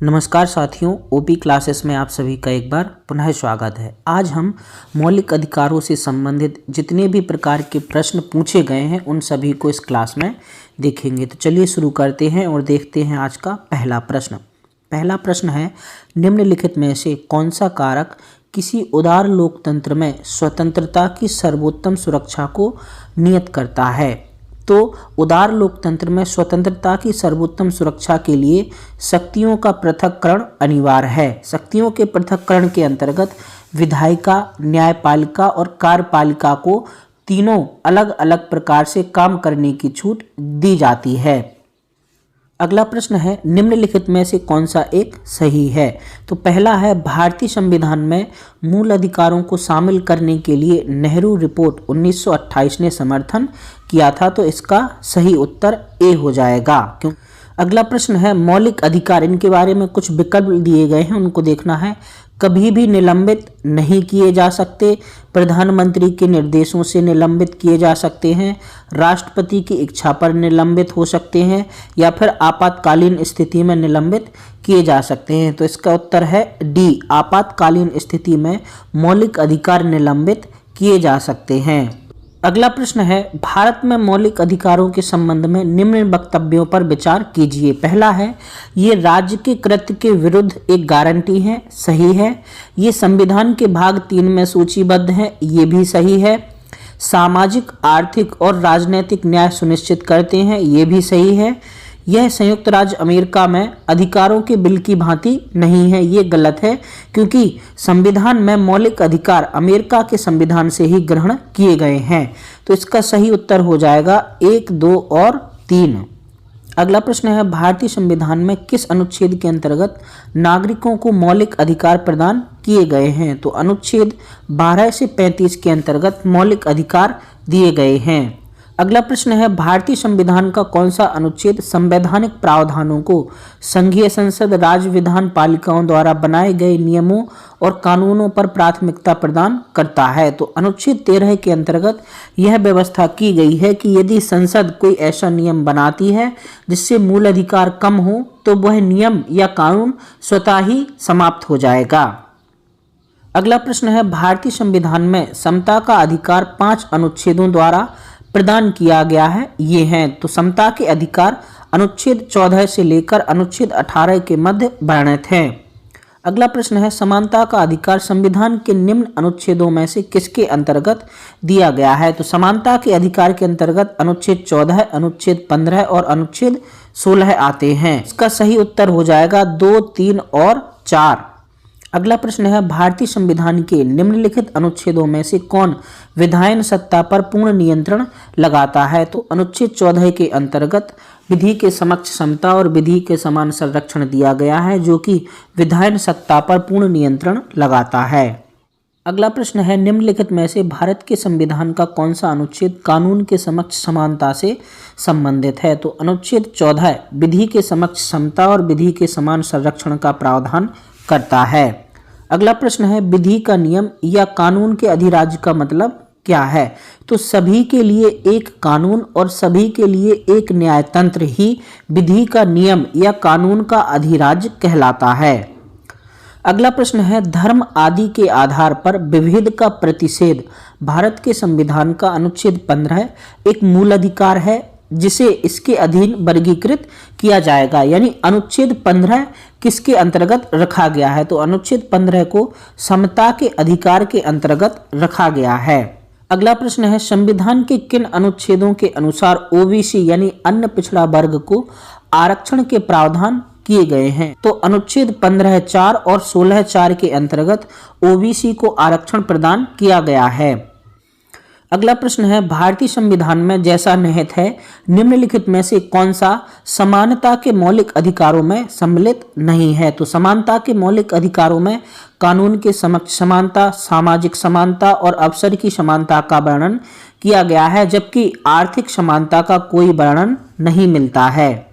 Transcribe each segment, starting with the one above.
नमस्कार साथियों, OP classes में आप सभी का एक बार पुनः स्वागत है। आज हम मौलिक अधिकारों से संबंधित जितने भी प्रकार के प्रश्न पूछे गए हैं उन सभी को इस क्लास में देखेंगे। तो चलिए शुरू करते हैं और देखते हैं आज का पहला प्रश्न। पहला प्रश्न है, निम्नलिखित में से कौन सा कारक किसी उदार लोकतंत्र में स्वतंत्रता की सर्वोत्तम सुरक्षा को नियत करता है? तो उदार लोकतंत्र में स्वतंत्रता की सर्वोत्तम सुरक्षा के लिए शक्तियों का पृथक्करण अनिवार्य है। शक्तियों के पृथक्करण के अंतर्गत विधायिका, न्यायपालिका और कार्यपालिका को तीनों अलग अलग प्रकार से काम करने की छूट दी जाती है। अगला प्रश्न है, निम्नलिखित में से कौन सा एक सही है? तो पहला है, भारतीय संविधान में मूल अधिकारों को शामिल करने के लिए नेहरू रिपोर्ट 1928 ने समर्थन किया था। तो इसका सही उत्तर ए हो जाएगा। क्यों? अगला प्रश्न है, मौलिक अधिकार, इनके बारे में कुछ विकल्प दिए गए हैं, उनको देखना है। कभी भी निलंबित नहीं किए जा सकते, प्रधानमंत्री के निर्देशों से निलंबित किए जा सकते हैं, राष्ट्रपति की इच्छा पर निलंबित हो सकते हैं, या फिर आपातकालीन स्थिति में निलंबित किए जा सकते हैं। तो इसका उत्तर है डी, आपातकालीन स्थिति में मौलिक अधिकार निलंबित किए जा सकते हैं। अगला प्रश्न है, भारत में मौलिक अधिकारों के संबंध में निम्न वक्तव्यों पर विचार कीजिए। पहला है, ये राज्य के कृत्य के विरुद्ध एक गारंटी है, सही है। ये संविधान के भाग 3 में सूचीबद्ध है, ये भी सही है। सामाजिक, आर्थिक और राजनीतिक न्याय सुनिश्चित करते हैं, ये भी सही है। यह संयुक्त राज्य अमेरिका में अधिकारों के बिल की भांति नहीं है, ये गलत है, क्योंकि संविधान में मौलिक अधिकार अमेरिका के संविधान से ही ग्रहण किए गए हैं। तो इसका सही उत्तर हो जाएगा 1, 2 और 3। अगला प्रश्न है, भारतीय संविधान में किस अनुच्छेद के अंतर्गत नागरिकों को मौलिक अधिकार प्रदान किए गए हैं? तो अनुच्छेद 12 से 35 के अंतर्गत मौलिक अधिकार दिए गए हैं। अगला प्रश्न है, भारतीय संविधान का कौन सा अनुच्छेद संवैधानिक प्रावधानों को संघीय संसद, राज्य विधान पालिकाओं द्वारा बनाए गए नियमों और कानूनों पर प्राथमिकता प्रदान करता है? तो अनुच्छेद 13 के अंतर्गत यह व्यवस्था की गई है कि यदि संसद कोई ऐसा नियम बनाती है जिससे मूल अधिकार कम हो तो वह नियम या कानून स्वतः ही समाप्त हो जाएगा। अगला प्रश्न है, भारतीय संविधान में समता का अधिकार 5 अनुच्छेदों द्वारा प्रदान किया गया है, ये हैं। तो समता के अधिकार अनुच्छेद 14 से लेकर अनुच्छेद 18 के मध्य वर्णित हैं। अगला प्रश्न है, समानता का अधिकार संविधान के निम्न अनुच्छेदों में से किसके अंतर्गत दिया गया है? तो समानता के अधिकार के अंतर्गत अनुच्छेद 14, अनुच्छेद 15 और अनुच्छेद 16 आते हैं। इसका सही उत्तर हो जाएगा 2, 3 और 4। अगला प्रश्न है, भारतीय संविधान के निम्नलिखित अनुच्छेदों में से कौन विधायन सत्ता पर पूर्ण नियंत्रण लगाता है? तो अनुच्छेद 14 के अंतर्गत विधि के समक्ष समता और विधि के समान संरक्षण दिया गया है, जो कि विधायन सत्ता पर पूर्ण नियंत्रण लगाता है। अगला प्रश्न है, निम्नलिखित में से भारत के संविधान का कौन सा अनुच्छेद कानून के समक्ष समानता से संबंधित है? तो अनुच्छेद 14 विधि के समक्ष समता और विधि के समान संरक्षण का प्रावधान करता है। अगला प्रश्न है, विधि का नियम या कानून के अधिराज्य का मतलब क्या है? तो सभी के लिए एक कानून और सभी के लिए एक न्यायतंत्र ही विधि का नियम या कानून का अधिराज्य कहलाता है। अगला प्रश्न है, धर्म आदि के आधार पर विभेद का प्रतिषेध भारत के संविधान का अनुच्छेद 15 एक मूल अधिकार है जिसे इसके अधीन वर्गीकृत किया जाएगा। यानी अनुच्छेद 15 किसके अंतर्गत रखा गया है? तो अनुच्छेद 15 को समता के अधिकार के अंतर्गत रखा गया है। अगला प्रश्न है, संविधान के किन अनुच्छेदों के अनुसार ओबीसी यानी अन्य पिछड़ा वर्ग को आरक्षण के प्रावधान किए गए हैं? तो अनुच्छेद 15(4) और 16(4) के अंतर्गत ओबीसी को आरक्षण प्रदान किया गया है। अगला प्रश्न है, भारतीय संविधान में जैसा निहित है निम्नलिखित में से कौन सा समानता के मौलिक अधिकारों में सम्मिलित नहीं है? तो समानता के मौलिक अधिकारों में कानून के समक्ष समानता, सामाजिक समानता और अवसर की समानता का वर्णन किया गया है, जबकि आर्थिक समानता का कोई वर्णन नहीं मिलता है।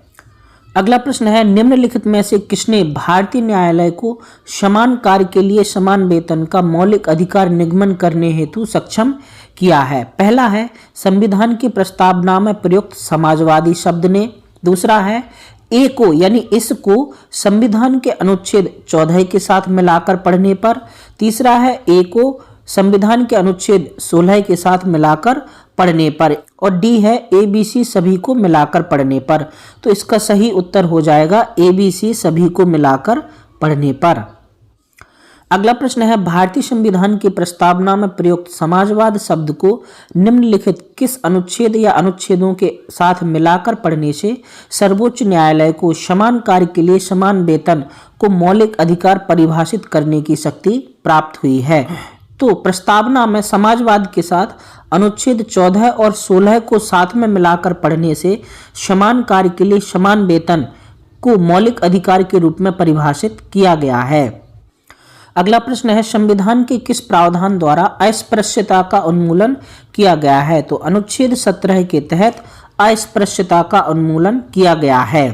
अगला प्रश्न है, निम्नलिखित में से किसने भारतीय न्यायालय को समान कार्य के लिए समान वेतन का मौलिक अधिकार निगमन करने हेतु सक्षम किया है? पहला है, संविधान की प्रस्तावना में प्रयुक्त समाजवादी शब्द ने। दूसरा है, ए को यानी इसको संविधान के अनुच्छेद 14 के साथ मिलाकर पढ़ने पर, तीसरा है ए को संविधान के अनुच्छेद 16 के साथ मिलाकर पढ़ने पर, और डी है ए बी सी सभी को मिलाकर पढ़ने पर। तो इसका सही उत्तर हो जाएगा ए बी सी सभी को मिलाकर पढ़ने पर। अगला प्रश्न है, भारतीय संविधान की प्रस्तावना में प्रयुक्त समाजवाद शब्द को निम्नलिखित किस अनुच्छेद या अनुच्छेदों के साथ मिलाकर पढ़ने से सर्वोच्च न्यायालय को समान कार्य के लिए समान वेतन को मौलिक अधिकार परिभाषित करने की शक्ति प्राप्त हुई है? तो प्रस्तावना में समाजवाद के साथ अनुच्छेद 14 और 16 को साथ में मिलाकर पढ़ने से समान कार्य के लिए समान वेतन को मौलिक अधिकार के रूप में परिभाषित किया गया है। अगला प्रश्न है, संविधान के किस प्रावधान द्वारा अस्पृश्यता का उन्मूलन किया गया है? तो अनुच्छेद 17 के तहत अस्पृश्यता का उन्मूलन किया गया है।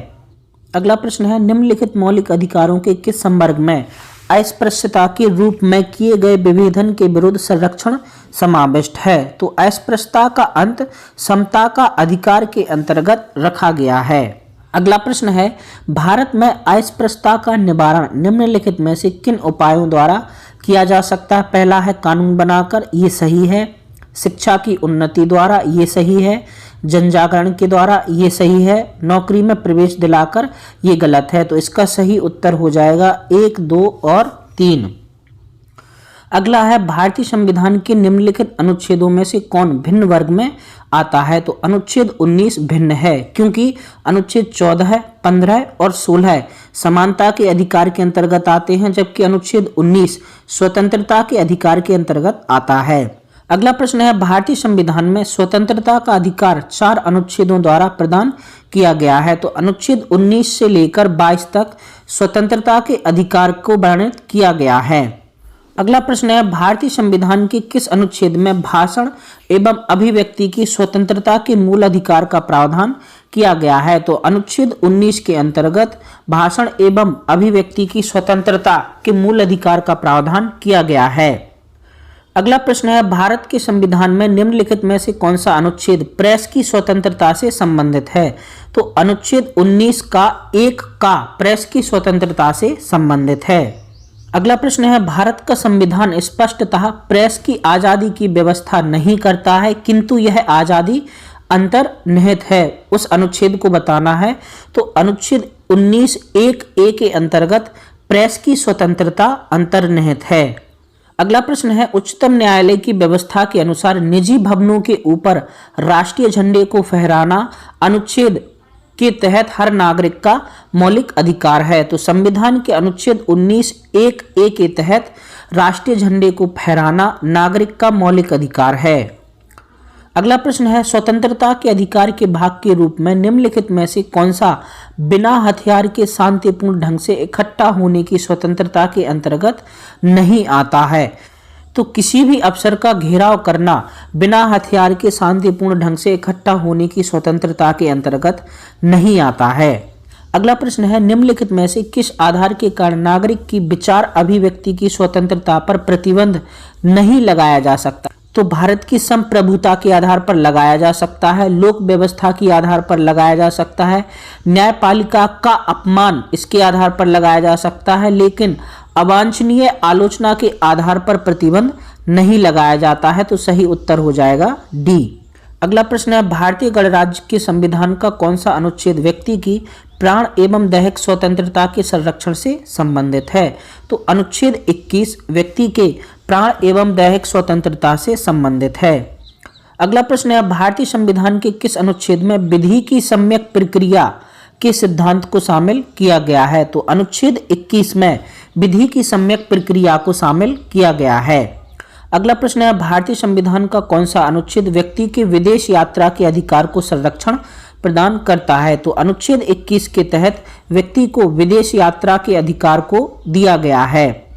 अगला प्रश्न है, निम्नलिखित मौलिक अधिकारों के किस संवर्ग में अस्पृश्यता के रूप में किए गए विभेदन के विरुद्ध संरक्षण समाविष्ट है? तो अस्पृश्यता का अंत समता का अधिकार के अंतर्गत रखा गया है। अगला प्रश्न है, भारत में अस्पृश्यता का निवारण निम्नलिखित में से किन उपायों द्वारा किया जा सकता है? पहला है कानून बनाकर, ये सही है। शिक्षा की उन्नति द्वारा, ये सही है। जन जागरण के द्वारा, ये सही है। नौकरी में प्रवेश दिलाकर, ये गलत है। तो इसका सही उत्तर हो जाएगा 1, 2 और 3। अगला है, भारतीय संविधान के निम्नलिखित अनुच्छेदों में से कौन भिन्न वर्ग में आता है? तो अनुच्छेद 19 भिन्न है, क्योंकि अनुच्छेद 14, 15 और 16 समानता के अधिकार के अंतर्गत आते हैं, जबकि अनुच्छेद 19 स्वतंत्रता के अधिकार के अंतर्गत आता है। अगला प्रश्न है, भारतीय संविधान में स्वतंत्रता का अधिकार 4 अनुच्छेदों द्वारा प्रदान किया गया है। तो अनुच्छेद 19 से लेकर 22 तक स्वतंत्रता के अधिकार को वर्णित किया गया है। अगला प्रश्न है, भारतीय संविधान के किस अनुच्छेद में भाषण एवं अभिव्यक्ति की स्वतंत्रता के मूल अधिकार का प्रावधान किया गया है? तो अनुच्छेद 19 के अंतर्गत भाषण एवं अभिव्यक्ति की स्वतंत्रता के मूल अधिकार का प्रावधान किया गया है। अगला प्रश्न है, भारत के संविधान में निम्नलिखित में से कौन सा अनुच्छेद प्रेस की स्वतंत्रता से संबंधित है? तो अनुच्छेद 19 का 1 का प्रेस की स्वतंत्रता से संबंधित है। अगला प्रश्न है, भारत का संविधान स्पष्टतः प्रेस की आजादी की व्यवस्था नहीं करता है, किंतु यह आजादी अंतर्निहित है। उस अनुच्छेद को बताना है। तो अनुच्छेद 19(1)(a) के अंतर्गत प्रेस की स्वतंत्रता अंतर्निहित है। अगला प्रश्न है, उच्चतम न्यायालय की व्यवस्था के अनुसार निजी भवनों के ऊपर राष्ट्रीय झंडे को फहराना अनुच्छेद के तहत हर नागरिक का मौलिक अधिकार है। तो संविधान के अनुच्छेद 19(1)(a) के तहत राष्ट्रीय झंडे को फहराना नागरिक का मौलिक अधिकार है। अगला प्रश्न है, स्वतंत्रता के अधिकार के भाग के रूप में निम्नलिखित में से कौन सा बिना हथियार के शांतिपूर्ण ढंग से इकट्ठा होने की स्वतंत्रता के अंतर्गत नहीं आता है? तो किसी भी अफसर का घेराव करना बिना हथियार के शांतिपूर्ण ढंग से इकट्ठा होने की स्वतंत्रता के अंतर्गत नहीं आता है। अगला प्रश्न है, निम्नलिखित में से किस आधार के कारण नागरिक की विचार अभिव्यक्ति की स्वतंत्रता पर प्रतिबंध नहीं लगाया जा सकता? तो भारत की संप्रभुता के आधार पर लगाया जा सकता है, लोक व्यवस्था के आधार पर लगाया जा सकता है, न्यायपालिका का अपमान इसके आधार पर लगाया जा सकता है, लेकिन अवांछनीय आलोचना के आधार पर प्रतिबंध नहीं लगाया जाता है। तो सही उत्तर हो जाएगा डी। अगला प्रश्न है, भारतीय गणराज्य के संविधान का कौन सा अनुच्छेद व्यक्ति की प्राण एवं दैहिक स्वतंत्रता के संरक्षण से संबंधित है? तो अनुच्छेद 21 व्यक्ति के प्राण एवं दैहिक स्वतंत्रता से संबंधित है। अगला प्रश्न है, भारतीय संविधान के किस अनुच्छेद में विधि की सम्यक प्रक्रिया के सिद्धांत को शामिल किया गया है? तो अनुच्छेद 21 में विधि की सम्यक प्रक्रिया को शामिल किया गया है। अगला प्रश्न है, भारतीय संविधान का कौन सा अनुच्छेद व्यक्ति के विदेश यात्रा के अधिकार को संरक्षण प्रदान करता है? तो अनुच्छेद 21 के तहत व्यक्ति को विदेश यात्रा के अधिकार को दिया गया है।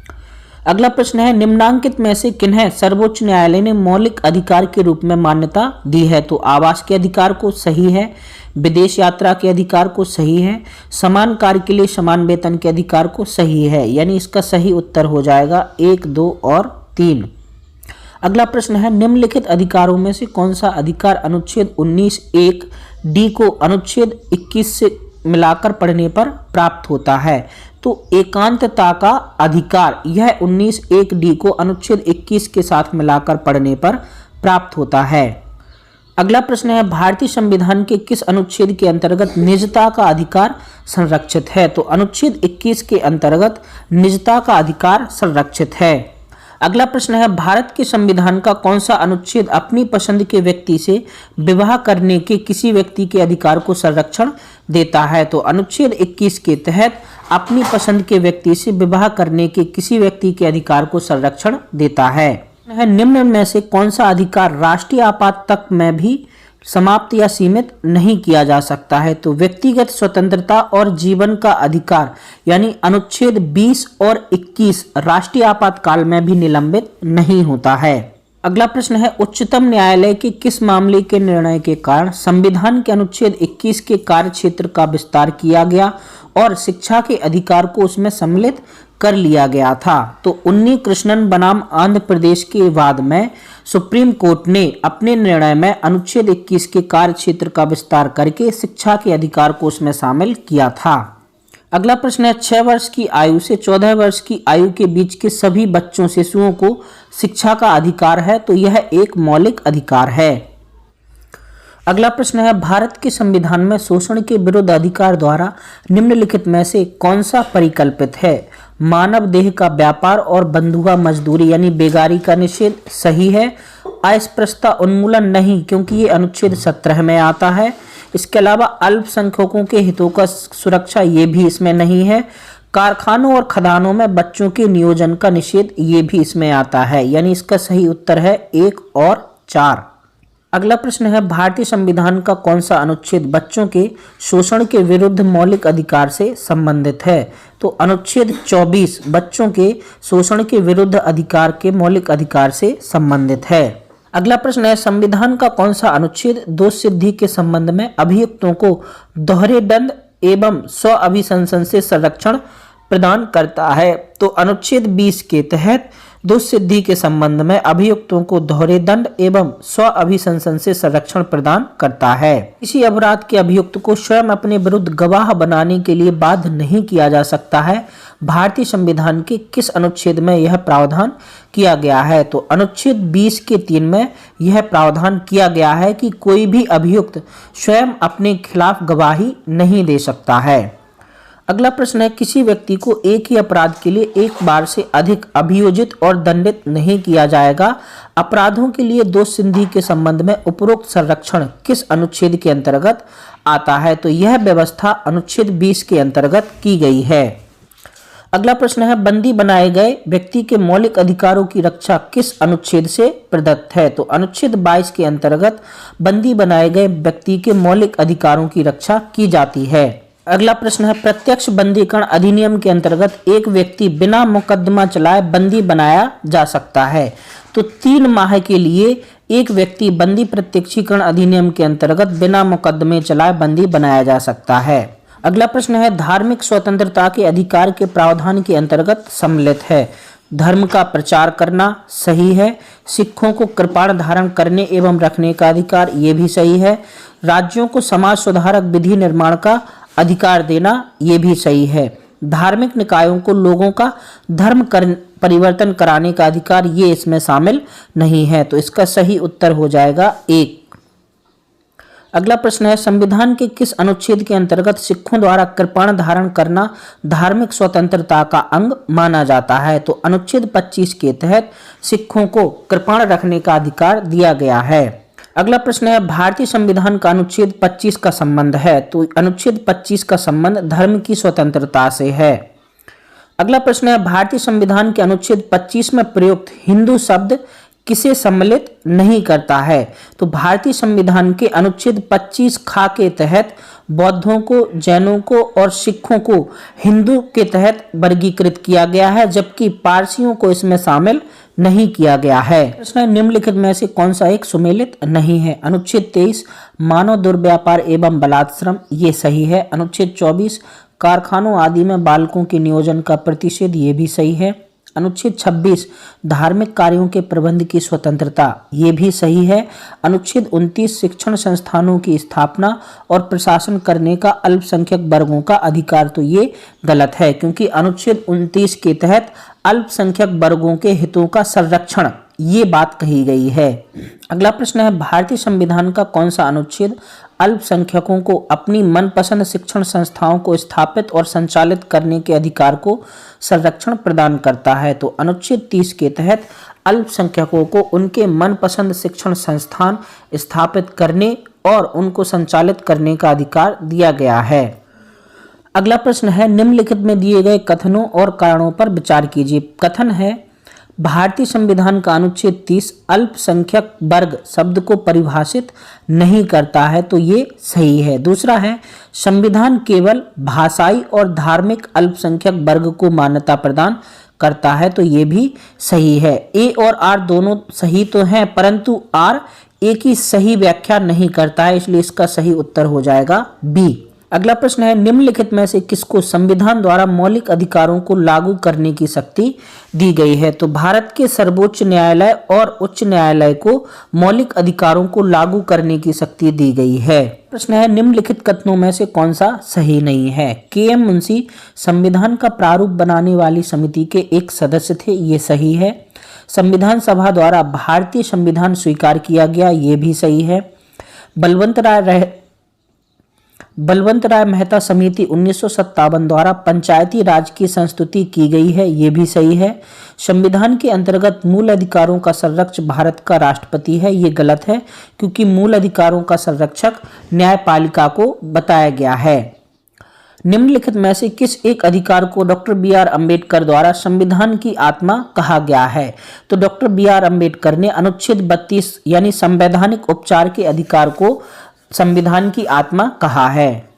अगला प्रश्न है, निम्नांकित में से किन्हें सर्वोच्च न्यायालय ने मौलिक अधिकार के रूप में मान्यता दी है? तो आवास के अधिकार को सही है, विदेश यात्रा के अधिकार को सही है, समान कार्य के लिए समान वेतन के अधिकार को सही है। यानी इसका सही उत्तर हो जाएगा 1, 2 और 3। अगला प्रश्न है, निम्नलिखित अधिकारों में से कौन सा अधिकार अनुच्छेद 19(1)(d) को अनुच्छेद 21 से मिलाकर पढ़ने पर प्राप्त होता है? तो एकांतता का अधिकार यह 19(1)(d) को अनुच्छेद 21 के साथ मिलाकर पढ़ने पर प्राप्त होता है। अगला प्रश्न है, भारतीय संविधान के किस अनुच्छेद के अंतर्गत निजता का अधिकार संरक्षित है? तो अनुच्छेद 21 के अंतर्गत निजता का अधिकार संरक्षित है। अगला प्रश्न है, भारत के संविधान का कौन सा अनुच्छेद अपनी पसंद के व्यक्ति से विवाह करने के किसी व्यक्ति के अधिकार को संरक्षण देता है? तो अनुच्छेद 21 के तहत अपनी पसंद के व्यक्ति से विवाह करने के किसी व्यक्ति के अधिकार को संरक्षण देता है। निम्न में से कौन सा अधिकार राष्ट्रीय आपात तक में भी समाप्त या सीमित नहीं किया जा सकता है? तो व्यक्तिगत स्वतंत्रता और जीवन का अधिकार यानी अनुच्छेद 20 और 21 राष्ट्रीय आपातकाल में भी निलंबित नहीं होता है। अगला प्रश्न है, उच्चतम न्यायालय के किस मामले के निर्णय के कारण संविधान के अनुच्छेद 21 के कार्यक्षेत्र का विस्तार किया गया और शिक्षा के अधिकार को उसमें सम्मिलित कर लिया गया था? तो उन्नी कृष्णन बनाम आंध्र प्रदेश के वाद में सुप्रीम कोर्ट ने अपने निर्णय में अनुच्छेद 21 के कार्यक्षेत्र का विस्तार करके शिक्षा के अधिकार को उसमें शामिल किया था। अगला प्रश्न है, 6 वर्ष की आयु से 14 वर्ष की आयु के बीच के सभी बच्चों शिशुओं को शिक्षा का अधिकार है? तो यह एक मौलिक अधिकार है। अगला प्रश्न है, भारत के संविधान में शोषण के विरुद्ध अधिकार द्वारा निम्नलिखित में से कौन सा परिकल्पित है? मानव देह का व्यापार और बंधुआ मजदूरी यानी बेगारी का निषेध सही है। अस्पृश्यता उन्मूलन नहीं, क्योंकि ये अनुच्छेद 17 में आता है। इसके अलावा अल्पसंख्यकों के हितों का सुरक्षा ये भी इसमें नहीं है। कारखानों और खदानों में बच्चों के नियोजन का निषेध ये भी इसमें आता है, यानी इसका सही उत्तर है 1 और 4। अगला प्रश्न है, भारतीय संविधान का कौन सा अनुच्छेद बच्चों के शोषण के विरुद्ध मौलिक अधिकार से संबंधित है? तो अनुच्छेद 24 बच्चों के शोषण के विरुद्ध अधिकार के मौलिक अधिकार से संबंधित है। अगला प्रश्न है, संविधान का कौन सा अनुच्छेद दोष सिद्धि के संबंध में अभियुक्तों को दोहरे दंड एवं स्व अभिशंसन से संरक्षण प्रदान करता है? तो अनुच्छेद 20 के तहत दोष सिद्धि के संबंध में अभियुक्तों को दोहरे दंड एवं स्व अभिशंसन से संरक्षण प्रदान करता है। किसी अपराध के अभियुक्त को स्वयं अपने विरुद्ध गवाह बनाने के लिए बाध्य नहीं किया जा सकता है। भारतीय संविधान के किस अनुच्छेद में यह प्रावधान किया गया है? तो अनुच्छेद 20 के 3 में यह प्रावधान किया गया है कि कोई भी अभियुक्त स्वयं अपने खिलाफ गवाही नहीं दे सकता है। अगला प्रश्न है, किसी व्यक्ति को एक ही अपराध के लिए एक बार से अधिक अभियोजित और दंडित नहीं किया जाएगा। अपराधों के लिए दोष सिद्धि के संबंध में उपरोक्त संरक्षण किस अनुच्छेद के अंतर्गत आता है? तो यह व्यवस्था अनुच्छेद 20 के अंतर्गत की गई है। अगला प्रश्न है, बंदी बनाए गए व्यक्ति के मौलिक अधिकारों की रक्षा किस अनुच्छेद से प्रदत्त है? तो अनुच्छेद 22 के अंतर्गत बंदी बनाए गए व्यक्ति के मौलिक अधिकारों की रक्षा की जाती है। अगला प्रश्न है, प्रत्यक्ष बंदीकरण अधिनियम के अंतर्गत एक व्यक्ति बिना मुकदमा चलाए बंदी बनाया जा सकता है। तो 3 माह के लिए एक व्यक्ति बंदी प्रत्यक्षीकरण अधिनियम के अंतर्गत बिना मुकदमे चलाए बंदी बनाया जा सकता है। अगला प्रश्न है, धार्मिक स्वतंत्रता के अधिकार के प्रावधान के अंतर्गत सम्मिलित है। धर्म का प्रचार करना सही है। सिखों को कृपाण धारण करने एवं रखने का अधिकार ये भी सही है। राज्यों को समाज सुधारक विधि निर्माण का अधिकार देना ये भी सही है। धार्मिक निकायों को लोगों का धर्म परिवर्तन कराने का अधिकार ये इसमें शामिल नहीं है। तो इसका सही उत्तर हो जाएगा 1। अगला प्रश्न है, संविधान के किस अनुच्छेद के अंतर्गत सिखों द्वारा कृपाण धारण करना धार्मिक स्वतंत्रता का अंग माना जाता है? तो अनुच्छेद 25 के तहत सिखों को कृपाण रखने का अधिकार दिया गया है। अगला प्रश्न है, भारतीय संविधान का अनुच्छेद 25 का संबंध है? तो अनुच्छेद 25 का संबंध धर्म की स्वतंत्रता से है। अगला प्रश्न है, भारतीय संविधान के अनुच्छेद 25 में प्रयुक्त हिंदू शब्द किसे सम्मिलित नहीं करता है? तो भारतीय संविधान के अनुच्छेद 25 खा के तहत बौद्धों को, जैनों को और सिखों को हिंदू के तहत वर्गीकृत किया गया है, जबकि पारसियों को इसमें शामिल नहीं किया गया है। प्रश्न है, निम्नलिखित में से कौन सा एक सुमेलित नहीं है? अनुच्छेद 23 मानव दुर्व्यापार एवं बलात्श्रम ये सही है। अनुच्छेद 24 कारखानों आदि में बालकों के नियोजन का प्रतिषेध ये भी सही है। अनुच्छेद 26 धार्मिक कार्यों के प्रबंध की स्वतंत्रता, ये भी सही है। अनुच्छेद 29 शिक्षण संस्थानों की स्थापना और प्रशासन करने का अल्पसंख्यक वर्गों का अधिकार, तो ये गलत है क्योंकि अनुच्छेद 29 के तहत अल्पसंख्यक वर्गों के हितों का संरक्षण, ये बात कही गई है। अगला प्रश्न है, भारतीय संविधान का कौन सा अनुच्छेद अल्पसंख्यकों को अपनी मनपसंद शिक्षण संस्थाओं को स्थापित और संचालित करने के अधिकार को संरक्षण प्रदान करता है? तो अनुच्छेद 30 के तहत अल्पसंख्यकों को उनके मनपसंद शिक्षण संस्थान स्थापित करने और उनको संचालित करने का अधिकार दिया गया है। अगला प्रश्न है, निम्नलिखित में दिए गए कथनों और कारणों पर विचार कीजिए। कथन है, भारतीय संविधान का अनुच्छेद 30 अल्पसंख्यक वर्ग शब्द को परिभाषित नहीं करता है, तो ये सही है। दूसरा है, संविधान केवल भाषाई और धार्मिक अल्पसंख्यक वर्ग को मान्यता प्रदान करता है, तो ये भी सही है। ए और आर दोनों सही तो हैं, परंतु आर ए की सही व्याख्या नहीं करता है, इसलिए इसका सही उत्तर हो जाएगा बी। अगला प्रश्न है, निम्नलिखित में से किसको संविधान द्वारा मौलिक अधिकारों को लागू करने की शक्ति दी गई है? तो भारत के सर्वोच्च न्यायालय और उच्च न्यायालय को मौलिक अधिकारों को लागू करने की शक्ति दी गई है। प्रश्न है, निम्नलिखित कथनों में से कौन सा सही नहीं है? के.एम. मुंशी संविधान का प्रारूप बनाने वाली समिति के एक सदस्य थे, ये सही है। संविधान सभा द्वारा भारतीय संविधान स्वीकार किया गया, ये भी सही है। बलवंत राय मेहता समिति 1957 द्वारा पंचायती राज की संस्तुति की गई है, ये भी सही है। संविधान के अंतर्गत मूल अधिकारों का संरक्षक भारत का राष्ट्रपति है, ये गलत है क्योंकि मूल अधिकारों का संरक्षक न्यायपालिका को बताया गया है। निम्नलिखित में से किस एक अधिकार को डॉक्टर बी.आर. अम्बेडकर द्वारा संविधान की आत्मा कहा गया है? तो डॉक्टर बी.आर. अम्बेडकर ने अनुच्छेद 32 यानी संवैधानिक उपचार के अधिकार को संविधान की आत्मा कहा है।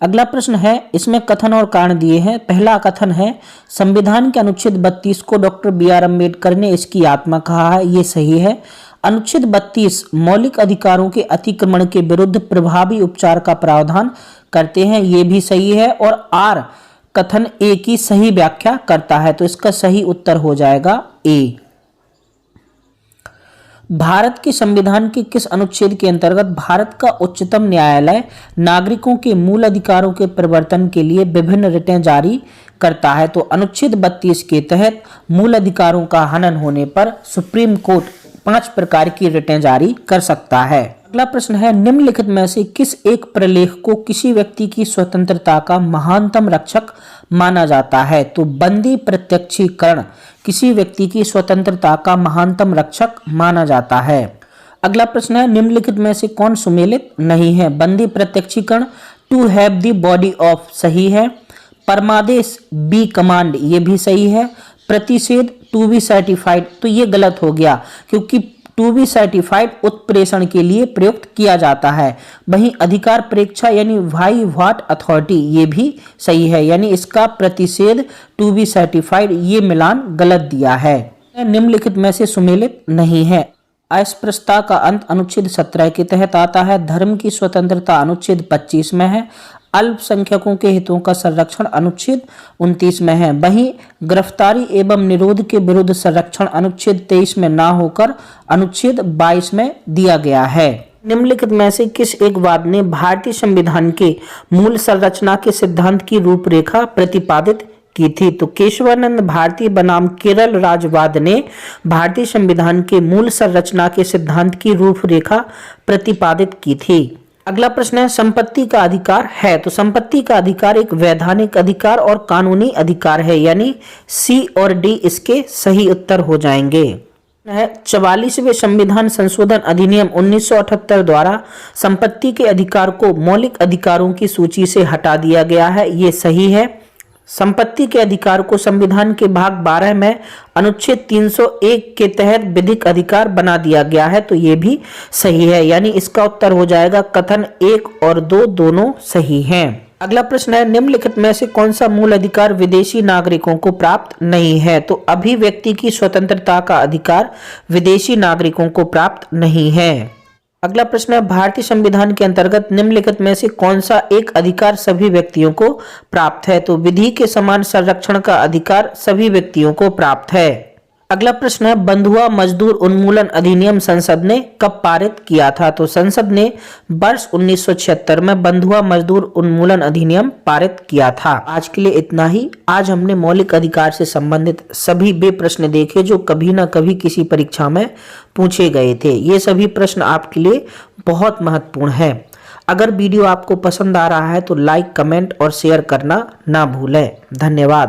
अगला प्रश्न है, इसमें कथन और कारण दिए हैं। पहला कथन है, संविधान के अनुच्छेद 32 को डॉक्टर बी.आर. अम्बेडकर ने इसकी आत्मा कहा है, ये सही है। अनुच्छेद 32 मौलिक अधिकारों के अतिक्रमण के विरुद्ध प्रभावी उपचार का प्रावधान करते हैं, ये भी सही है। और आर कथन ए की सही व्याख्या करता है, तो इसका सही उत्तर हो जाएगा ए। भारत के संविधान के किस अनुच्छेद के अंतर्गत भारत का उच्चतम न्यायालय नागरिकों के मूल अधिकारों के प्रवर्तन के लिए विभिन्न रिटें जारी करता है? तो अनुच्छेद 32 के तहत मूल अधिकारों का हनन होने पर सुप्रीम कोर्ट 5 प्रकार की रिटें जारी कर सकता है। अगला प्रश्न है, निम्नलिखित में से किस एक प्रलेख को किसी व्यक्ति की स्वतंत्रता का महानतम रक्षक माना जाता है? तो बंदी प्रत्यक्षीकरण किसी व्यक्ति की स्वतंत्रता का महानतम रक्षक माना जाता है। अगला प्रश्न है, निम्नलिखित में से कौन सुमेलित नहीं है? बंदी प्रत्यक्षीकरण to have the body of सही है। परमादेश बी कमांड, ये भी सही है। प्रतिषेध टू बी सर्टिफाइड, तो ये गलत हो गया क्योंकि टू बी सर्टिफाइड उत्प्रेषण के लिए प्रयुक्त किया जाता है। वहीं अधिकार परीक्षा यानी वाई व्हाट अथॉरिटी, ये भी सही है, यानी इसका प्रतिषेध टू बी सर्टिफाइड ये मिलान गलत दिया है। निम्नलिखित में से सुमेलित नहीं है। अस्पृश्यता का अंत अनुच्छेद 17 के तहत आता है। धर्म की स्वतंत्रता अनुच्छेद 25 में है। अल्पसंख्यकों के हितों का संरक्षण अनुच्छेद 29 में है। वहीं गिरफ्तारी एवं निरोध के विरुद्ध संरक्षण अनुच्छेद 23 में ना होकर अनुच्छेद 22 में दिया गया है। निम्नलिखित में से किस एक वाद ने भारतीय संविधान के मूल संरचना के सिद्धांत की रूपरेखा प्रतिपादित की थी? तो केशवानंद भारती बनाम केरल राजवाद ने भारतीय संविधान के मूल संरचना के सिद्धांत की रूपरेखा प्रतिपादित की थी। अगला प्रश्न है, संपत्ति का अधिकार है? तो संपत्ति का अधिकार एक वैधानिक अधिकार और कानूनी अधिकार है, यानी सी और डी इसके सही उत्तर हो जाएंगे। 44वें संविधान संशोधन अधिनियम 1978 द्वारा संपत्ति के अधिकार को मौलिक अधिकारों की सूची से हटा दिया गया है, ये सही है। संपत्ति के अधिकार को संविधान के भाग 12 में अनुच्छेद 301 के तहत विधिक अधिकार बना दिया गया है, तो ये भी सही है, यानी इसका उत्तर हो जाएगा कथन 1 और 2 दोनों सही हैं। अगला प्रश्न है, निम्नलिखित में से कौन सा मूल अधिकार विदेशी नागरिकों को प्राप्त नहीं है? तो अभिव्यक्ति की स्वतंत्रता का अधिकार विदेशी नागरिकों को प्राप्त नहीं है। अगला प्रश्न है, भारतीय संविधान के अंतर्गत निम्नलिखित में से कौन सा एक अधिकार सभी व्यक्तियों को प्राप्त है? तो विधि के समान संरक्षण का अधिकार सभी व्यक्तियों को प्राप्त है। अगला प्रश्न है, बंधुआ मजदूर उन्मूलन अधिनियम संसद ने कब पारित किया था? तो संसद ने वर्ष 1976 में बंधुआ मजदूर उन्मूलन अधिनियम पारित किया था। आज के लिए इतना ही। आज हमने मौलिक अधिकार से संबंधित सभी वे प्रश्न देखे जो कभी ना कभी किसी परीक्षा में पूछे गए थे। ये सभी प्रश्न आपके लिए बहुत महत्वपूर्ण है। अगर वीडियो आपको पसंद आ रहा है तो लाइक, कमेंट और शेयर करना ना भूलें। धन्यवाद।